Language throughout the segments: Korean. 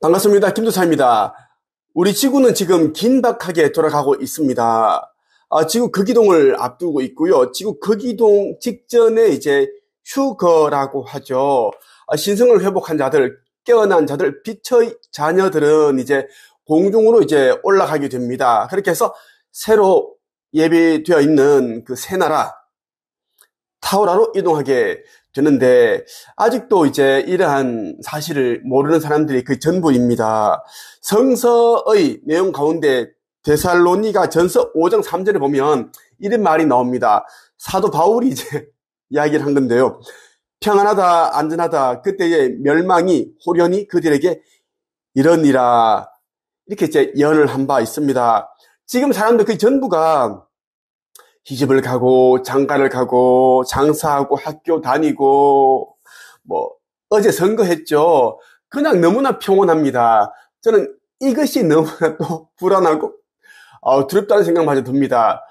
반갑습니다. 김도사입니다. 우리 지구는 지금 긴박하게 돌아가고 있습니다. 지구 극이동을 앞두고 있고요. 지구 극이동 직전에 이제 휴거라고 하죠. 신성을 회복한 자들, 깨어난 자들, 빛의 자녀들은 이제 공중으로 이제 올라가게 됩니다. 그렇게 해서 새로 예비되어 있는 그 새 나라, 타우라로 이동하게 되는데, 아직도 이제 이러한 사실을 모르는 사람들이 그 전부입니다. 성서의 내용 가운데 데살로니가 전서 5장 3절에 보면 이런 말이 나옵니다. 사도 바울이 이제 이야기를 한 건데요. 평안하다, 안전하다, 그때의 멸망이 호련히 그들에게 이러니라. 이렇게 이제 예언을 한 바 있습니다. 지금 사람들 그 전부가 시집을 가고 장가를 가고 장사하고 학교 다니고 어제 선거했죠. 그냥 너무나 평온합니다. 저는 이것이 너무나 또 불안하고 두렵다는 생각마저 듭니다.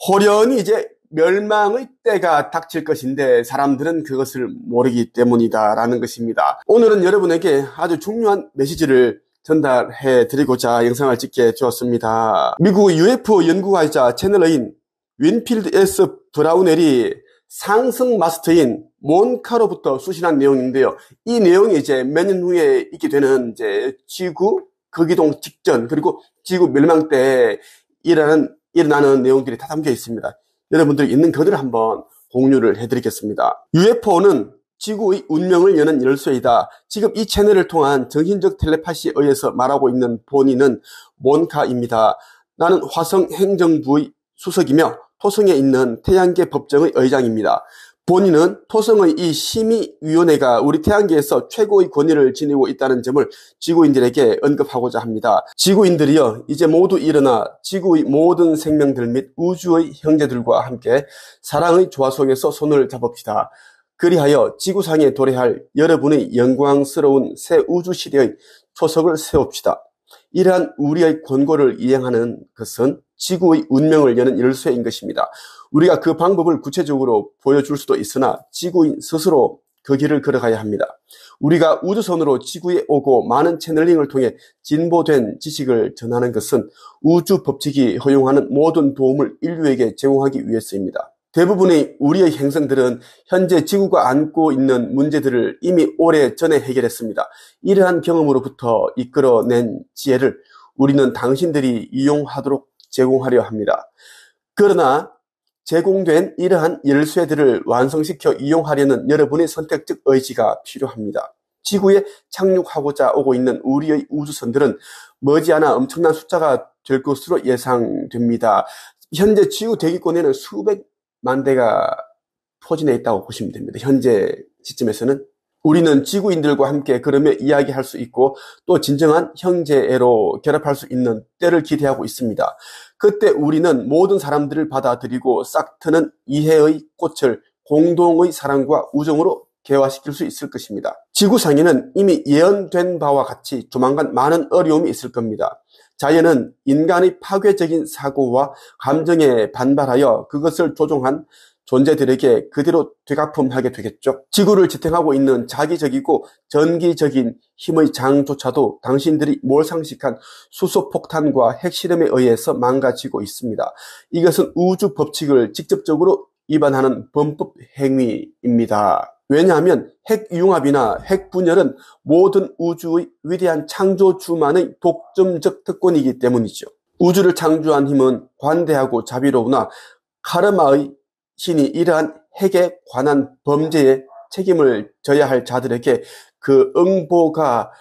호련히 이제 멸망의 때가 닥칠 것인데 사람들은 그것을 모르기 때문이다라는 것입니다. 오늘은 여러분에게 아주 중요한 메시지를 전달해 드리고자 영상을 찍게 되었습니다. 미국 UFO 연구가이자 채널러인 윈필드 S. 브라우넬이 상승 마스터인 몬카로부터 수신한 내용인데요. 이 내용이 이제 몇 년 후에 있게 되는 이제 지구 극이동 직전 그리고 지구 멸망 때 일어나는 내용들이 다 담겨 있습니다. 여러분들이 있는 그들을 한번 공유를 해드리겠습니다. UFO는 지구의 운명을 여는 열쇠이다. 지금 이 채널을 통한 정신적 텔레파시에 의해서 말하고 있는 본인은 몬카입니다. 나는 화성 행정부의 수석이며 토성에 있는 태양계 법정의 의장입니다. 본인은 토성의 이 심의위원회가 우리 태양계에서 최고의 권위를 지니고 있다는 점을 지구인들에게 언급하고자 합니다. 지구인들이여 이제 모두 일어나 지구의 모든 생명들 및 우주의 형제들과 함께 사랑의 조화 속에서 손을 잡읍시다. 그리하여 지구상에 도래할 여러분의 영광스러운 새 우주시대의 초석을 세웁시다. 이러한 우리의 권고를 이행하는 것은 지구의 운명을 여는 열쇠인 것입니다. 우리가 그 방법을 구체적으로 보여줄 수도 있으나 지구인 스스로 그 길을 걸어가야 합니다. 우리가 우주선으로 지구에 오고 많은 채널링을 통해 진보된 지식을 전하는 것은 우주 법칙이 허용하는 모든 도움을 인류에게 제공하기 위해서입니다. 대부분의 우리의 행성들은 현재 지구가 안고 있는 문제들을 이미 오래전에 해결했습니다. 이러한 경험으로부터 이끌어낸 지혜를 우리는 당신들이 이용하도록 제공하려 합니다. 그러나 제공된 이러한 열쇠들을 완성시켜 이용하려는 여러분의 선택적 의지가 필요합니다. 지구에 착륙하고자 오고 있는 우리의 우주선들은 머지않아 엄청난 숫자가 될 것으로 예상됩니다. 현재 지구 대기권에는 수백만 대가 포진해 있다고 보시면 됩니다. 현재 시점에서는 우리는 지구인들과 함께 그러며 이야기할 수 있고 또 진정한 형제애로 결합할 수 있는 때를 기대하고 있습니다. 그때 우리는 모든 사람들을 받아들이고 싹트는 이해의 꽃을 공동의 사랑과 우정으로 개화시킬 수 있을 것입니다. 지구상에는 이미 예언된 바와 같이 조만간 많은 어려움이 있을 겁니다. 자연은 인간의 파괴적인 사고와 감정에 반발하여 그것을 조종한 존재들에게 그대로 되갚음하게 되겠죠. 지구를 지탱하고 있는 자기적이고 전기적인 힘의 장조차도 당신들이 몰상식한 수소폭탄과 핵실험에 의해서 망가지고 있습니다. 이것은 우주 법칙을 직접적으로 위반하는 범법 행위입니다. 왜냐하면 핵융합이나 핵분열은 모든 우주의 위대한 창조주만의 독점적 특권이기 때문이죠. 우주를 창조한 힘은 관대하고 자비로우나 카르마의 신이 이러한 핵에 관한 범죄에 책임을 져야 할 자들에게 그 응보가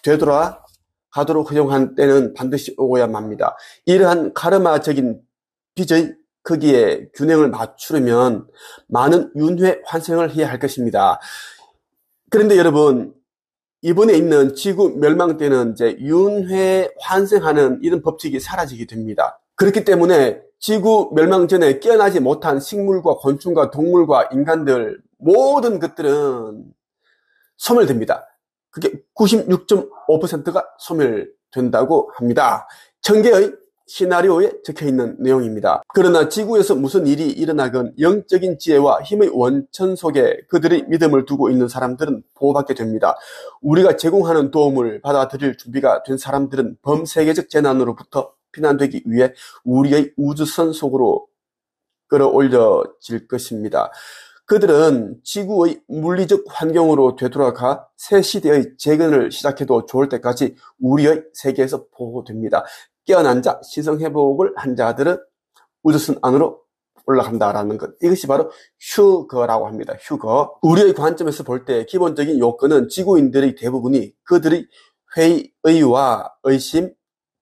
되돌아가도록 허용한 때는 반드시 오고야 맙니다. 이러한 카르마적인 빚의 크기에 균형을 맞추려면 많은 윤회 환생을 해야 할 것입니다. 그런데 여러분, 이번에 있는 지구 멸망 때는 이제 윤회 환생하는 이런 법칙이 사라지게 됩니다. 그렇기 때문에 지구 멸망 전에 깨어나지 못한 식물과 곤충과 동물과 인간들 모든 것들은 소멸됩니다. 그게 96.5%가 소멸된다고 합니다. 천개의 시나리오에 적혀있는 내용입니다. 그러나 지구에서 무슨 일이 일어나건 영적인 지혜와 힘의 원천 속에 그들의 믿음을 두고 있는 사람들은 보호받게 됩니다. 우리가 제공하는 도움을 받아들일 준비가 된 사람들은 범세계적 재난으로부터 피난되기 위해 우리의 우주선 속으로 끌어올려질 것입니다. 그들은 지구의 물리적 환경으로 되돌아가 새 시대의 재건을 시작해도 좋을 때까지 우리의 세계에서 보호됩니다. 깨어난 자, 신성회복을 한 자들은 우주선 안으로 올라간다라는 것. 이것이 바로 휴거라고 합니다. 휴거. 우리의 관점에서 볼 때 기본적인 요건은 지구인들의 대부분이 그들의 회의와 의심,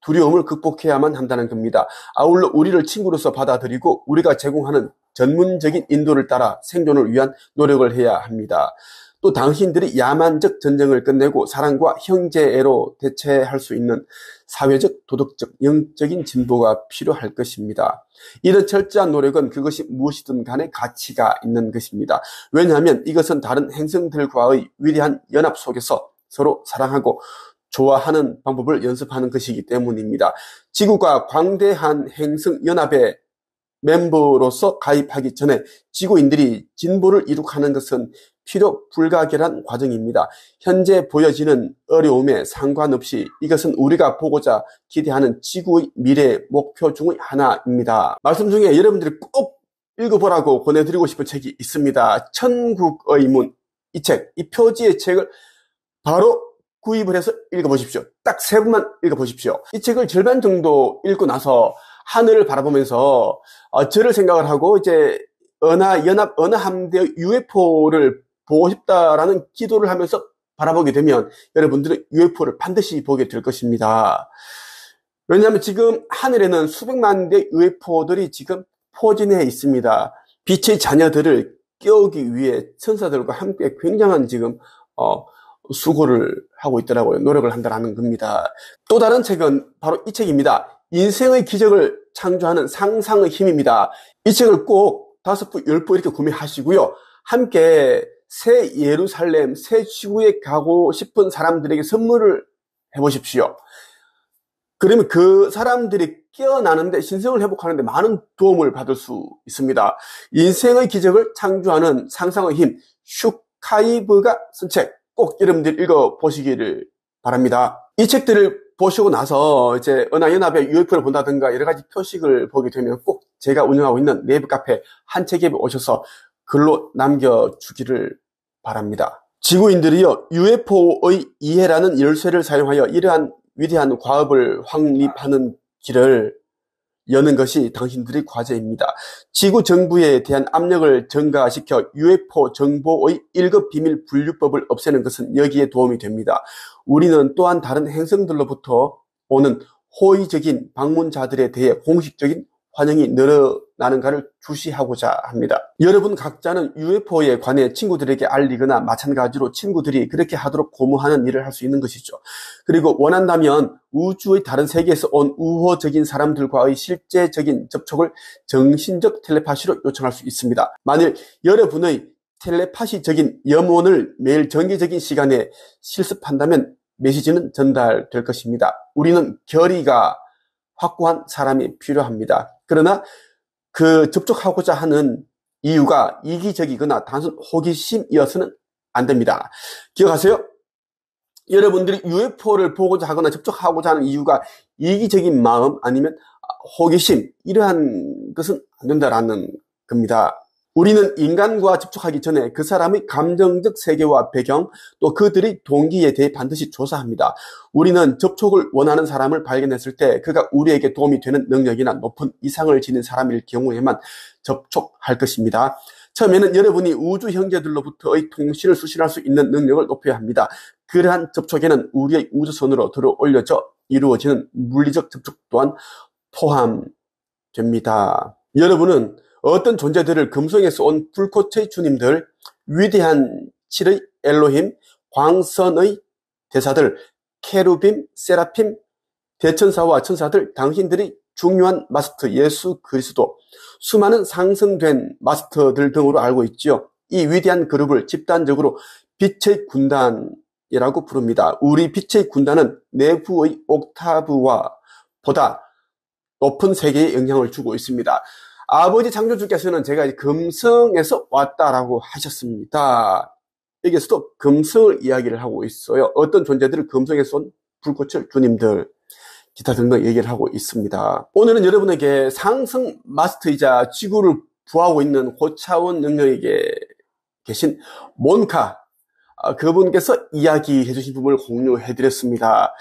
두려움을 극복해야만 한다는 겁니다. 아울러 우리를 친구로서 받아들이고 우리가 제공하는 전문적인 인도를 따라 생존을 위한 노력을 해야 합니다. 또 당신들이 야만적 전쟁을 끝내고 사랑과 형제애로 대체할 수 있는 사회적, 도덕적, 영적인 진보가 필요할 것입니다. 이런 철저한 노력은 그것이 무엇이든 간에 가치가 있는 것입니다. 왜냐하면 이것은 다른 행성들과의 위대한 연합 속에서 서로 사랑하고 좋아하는 방법을 연습하는 것이기 때문입니다. 지구가 광대한 행성 연합의 멤버로서 가입하기 전에 지구인들이 진보를 이룩하는 것은 필요 불가결한 과정입니다. 현재 보여지는 어려움에 상관없이 이것은 우리가 보고자 기대하는 지구의 미래 목표 중의 하나입니다. 말씀 중에 여러분들이 꼭 읽어보라고 권해드리고 싶은 책이 있습니다. 천국의 문. 이 책, 이 표지의 책을 바로 구입을 해서 읽어보십시오. 딱 3분만 읽어보십시오. 이 책을 절반 정도 읽고 나서 하늘을 바라보면서 저를 생각을 하고 이제 연합 어느 함대의 UFO를 보고 싶다라는 기도를 하면서 바라보게 되면 여러분들은 UFO를 반드시 보게 될 것입니다. 왜냐하면 지금 하늘에는 수백만 대의 UFO들이 지금 포진해 있습니다. 빛의 자녀들을 깨우기 위해 천사들과 함께 굉장한 지금 수고를 하고 있더라고요. 노력을 한다는 겁니다. 또 다른 책은 바로 이 책입니다. 인생의 기적을 창조하는 상상의 힘입니다. 이 책을 꼭 5부, 10부 이렇게 구매하시고요. 함께 새 예루살렘, 새 지구에 가고 싶은 사람들에게 선물을 해보십시오. 그러면 그 사람들이 깨어나는데, 신성을 회복하는데 많은 도움을 받을 수 있습니다. 인생의 기적을 창조하는 상상의 힘, 슈카이브가 쓴 책, 꼭 여러분들 읽어보시기를 바랍니다. 이 책들을 보시고 나서 이제 은하연합의 UFO를 본다든가 여러 가지 표식을 보게 되면 꼭 제가 운영하고 있는 네이버 카페 한책에 오셔서 글로 남겨주기를 바랍니다. 지구인들이요, UFO의 이해라는 열쇠를 사용하여 이러한 위대한 과업을 확립하는 길을 여는 것이 당신들의 과제입니다. 지구 정부에 대한 압력을 증가시켜 UFO 정보의 1급 비밀 분류법을 없애는 것은 여기에 도움이 됩니다. 우리는 또한 다른 행성들로부터 오는 호의적인 방문자들에 대해 공식적인 환영이 늘어나는가를 주시하고자 합니다. 여러분 각자는 UFO에 관해 친구들에게 알리거나 마찬가지로 친구들이 그렇게 하도록 고무하는 일을 할 수 있는 것이죠. 그리고 원한다면 우주의 다른 세계에서 온 우호적인 사람들과의 실제적인 접촉을 정신적 텔레파시로 요청할 수 있습니다. 만일 여러분의 텔레파시적인 염원을 매일 정기적인 시간에 실습한다면 메시지는 전달될 것입니다. 우리는 결의가 확고한 사람이 필요합니다. 그러나 그 접촉하고자 하는 이유가 이기적이거나 단순 호기심이어서는 안 됩니다. 기억하세요? 여러분들이 UFO를 보고자 하거나 접촉하고자 하는 이유가 이기적인 마음 아니면 호기심, 이러한 것은 안 된다라는 겁니다. 우리는 인간과 접촉하기 전에 그 사람의 감정적 세계와 배경, 또 그들의 동기에 대해 반드시 조사합니다. 우리는 접촉을 원하는 사람을 발견했을 때 그가 우리에게 도움이 되는 능력이나 높은 이상을 지닌 사람일 경우에만 접촉할 것입니다. 처음에는 여러분이 우주 형제들로부터의 통신을 수신할 수 있는 능력을 높여야 합니다. 그러한 접촉에는 우리의 우주선으로 들어 올려져 이루어지는 물리적 접촉 또한 포함됩니다. 여러분은 어떤 존재들을 금성에서 온 불꽃의 주님들, 위대한 칠의 엘로힘, 광선의 대사들, 케루빔, 세라핌, 대천사와 천사들, 당신들이 중요한 마스터 예수 그리스도, 수많은 상승된 마스터들 등으로 알고 있지요. 이 위대한 그룹을 집단적으로 빛의 군단이라고 부릅니다. 우리 빛의 군단은 내부의 옥타브와 보다 높은 세계에 영향을 주고 있습니다. 아버지 창조주께서는 제가 금성에서 왔다라고 하셨습니다. 여기서도 금성을 이야기를 하고 있어요. 어떤 존재들을 금성에서 온 불꽃을 주님들, 기타 등등 얘기를 하고 있습니다. 오늘은 여러분에게 상승 마스터이자 지구를 부하고 있는 고차원 능력에게 계신 몬카, 그분께서 이야기해 주신 부분을 공유해 드렸습니다.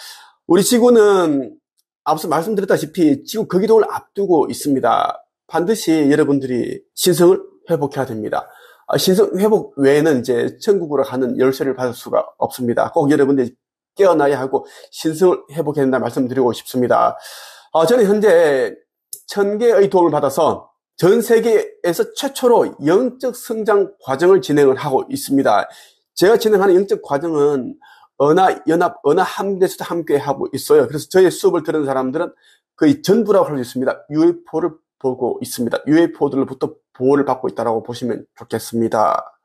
우리 지구는 앞서 말씀드렸다시피 지구 극이동을 앞두고 있습니다. 반드시 여러분들이 신성을 회복해야 됩니다. 신성 회복 외에는 이제 천국으로 가는 열쇠를 받을 수가 없습니다. 꼭 여러분들이 깨어나야 하고 신성을 회복해야 된다 말씀드리고 싶습니다. 저는 현재 1000개의 도움을 받아서 전 세계에서 최초로 영적 성장 과정을 진행을 하고 있습니다. 제가 진행하는 영적 과정은 연합, 함대에서도 함께 하고 있어요. 그래서 저희 수업을 들은 사람들은 거의 전부라고 할 수 있습니다. UFO를 보고 있습니다. UFO들로부터 보호를 받고 있다고 보시면 좋겠습니다.